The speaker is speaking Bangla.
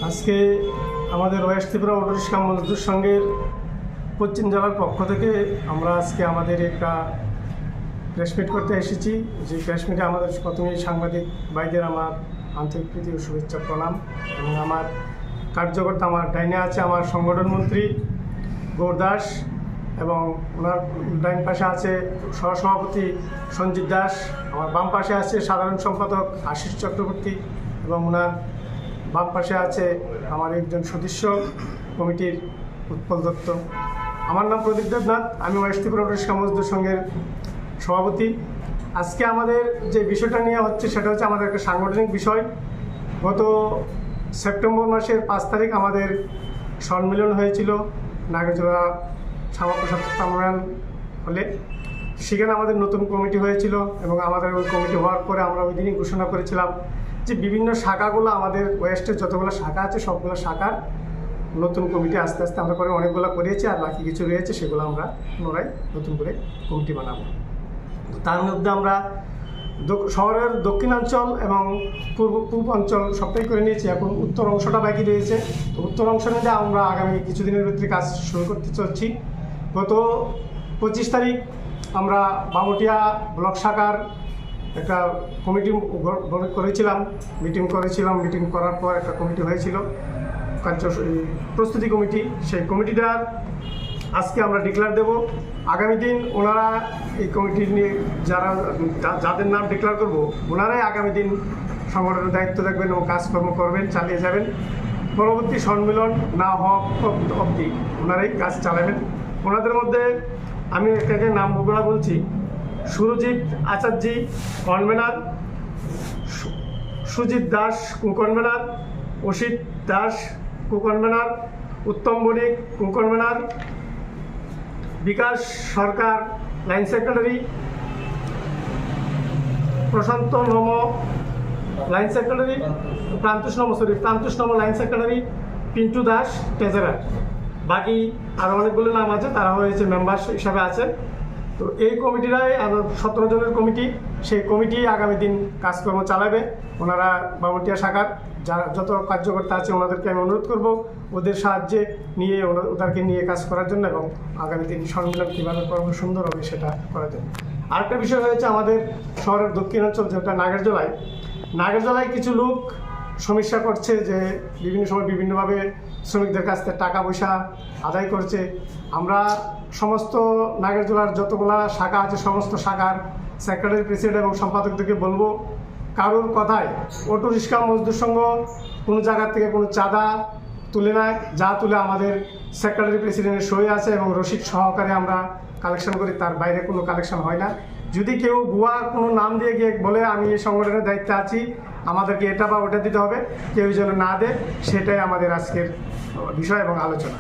আজকে আমাদের ওয়েস্ট ত্রিপুরা অটো রিক্সা মজদুর সংঘের পশ্চিম জেলার পক্ষ থেকে আমরা আজকে আমাদের একটা প্রেস মিট করতে এসেছি। যে প্রেস মিটে আমাদের প্রথমেই সাংবাদিক ভাইদের আমার আন্তরিক প্রীতি ও শুভেচ্ছা প্রণাম। এবং আমার কার্যকর্তা, আমার ডাইনে আছে আমার সংগঠন মন্ত্রী গৌর দাস, এবং ওনার ডাইন পাশে আছে সহসভাপতি সঞ্জিত দাস, আমার বাম পাশে আছে সাধারণ সম্পাদক আশিস চক্রবর্তী, এবং ওনার বাম পাশে আছে আমার একজন সদস্য কমিটির উৎপল দত্ত। আমার নাম প্রদীপ দেবনাথ, আমি ওয়েস্ট ত্রিপুরা অটো রিক্সা মজদুর সংঘের সভাপতি। আজকে আমাদের যে বিষয়টা নিয়ে হচ্ছে সেটা হচ্ছে আমাদের একটা সাংগঠনিক বিষয়। গত সেপ্টেম্বর মাসের 5 তারিখ আমাদের সম্মেলন হয়েছিল নাগেরজোড়া শ্যামাপ্রসাদ তাম্রান হলে। সেখানে আমাদের নতুন কমিটি হয়েছিল, এবং আমাদের ওই কমিটি হওয়ার পরে আমরা ওই দিনই ঘোষণা করেছিলাম যে বিভিন্ন শাখাগুলো, আমাদের ওয়েস্টের যতগুলো শাখা আছে সবগুলো শাখার নতুন কমিটি আস্তে আস্তে আমরা করে অনেকগুলো করিয়েছি, আর বাকি কিছু রয়েছে সেগুলো আমরা পুনরায় নতুন করে কমিটি বানাবো। তার মধ্যে আমরা শহরের দক্ষিণাঞ্চল এবং পূর্ব অঞ্চল সবটাই করে নিয়েছি। এখন উত্তর অংশটা বাকি রয়েছে। তো উত্তর অংশ নিয়ে আমরা আগামী কিছুদিনের ভিতরে কাজ শুরু করতে চলছি। গত 25 তারিখ আমরা বামুটিয়া ব্লক শাখার একটা কমিটি করেছিলাম, মিটিং করার পর একটা কমিটি হয়েছিল, প্রস্তুতি কমিটি। সেই কমিটিটার আজকে আমরা ডিক্লেয়ার দেব। আগামী দিন ওনারা এই কমিটি নিয়ে যাদের নাম ডিক্লেয়ার করব, ওনারাই আগামী দিন সংগঠনের দায়িত্ব দেখবেন এবং কাজকর্ম করবেন, চালিয়ে যাবেন। পরবর্তী সম্মেলন না হওয়া অবধি ওনারাই কাজ চালাবেন। ওনাদের মধ্যে আমি একটা নামগুলো বলছি: Surajit Acharjee convener, Sujit Das convener, Asit Das convener, Uttam Banik convener, Bikash Sarkar line secretary, Prashanta Nam line secretary, Prantosh Nam line secretary, Pintu Das treasurer. বাকি আরও অনেকগুলো নাম আছে, তারা হয়েছে মেম্বার হিসাবে আছে। তো এই কমিটিরাই 17 জনের কমিটি। সেই কমিটি আগামী দিন কাজকর্ম চালাবে। ওনারা বামুটিয়া শাখার যারা যত কার্যকর্তা আছে ওনাদেরকে আমি অনুরোধ করব ওদের সাহায্যে নিয়ে ওদেরকে নিয়ে কাজ করার জন্য, এবং আগামী দিন সম্মেলন কীভাবে করবো সুন্দর হবে সেটা করার জন্য। আরেকটা বিষয় হয়েছে আমাদের শহরের দক্ষিণাঞ্চল, যেটা নাগেরজোলায় কিছু লোক সমস্যা করছে যে বিভিন্ন সময় বিভিন্নভাবে শ্রমিকদের কাছ থেকে টাকা পয়সা আদায় করছে। আমরা সমস্ত নাগেরজোলার যতগুলা শাখা আছে সমস্ত শাখার সেক্রেটারি, প্রেসিডেন্ট এবং সম্পাদকদেরকে বলবো, কারোর কথায় অটো রিক্সা মজদুর সংঘ কোনো জায়গা থেকে কোনো চাঁদা তুলে নেয়। যা তুলে আমাদের সেক্রেটারি, প্রেসিডেন্টের সই আছে এবং রসিদ সহকারে আমরা কালেকশন করি, তার বাইরে কোনো কালেকশন হয় না। যদি কেউ ভুয়া কোনো নাম দিয়ে গিয়ে বলে আমি এই সংগঠনের দায়িত্বে আছি, আমাদেরকে এটা বা ওটা দিতে হবে, কেউ যেন না দেয়, সেটাই আমাদের আজকের বিষয় এবং আলোচনা।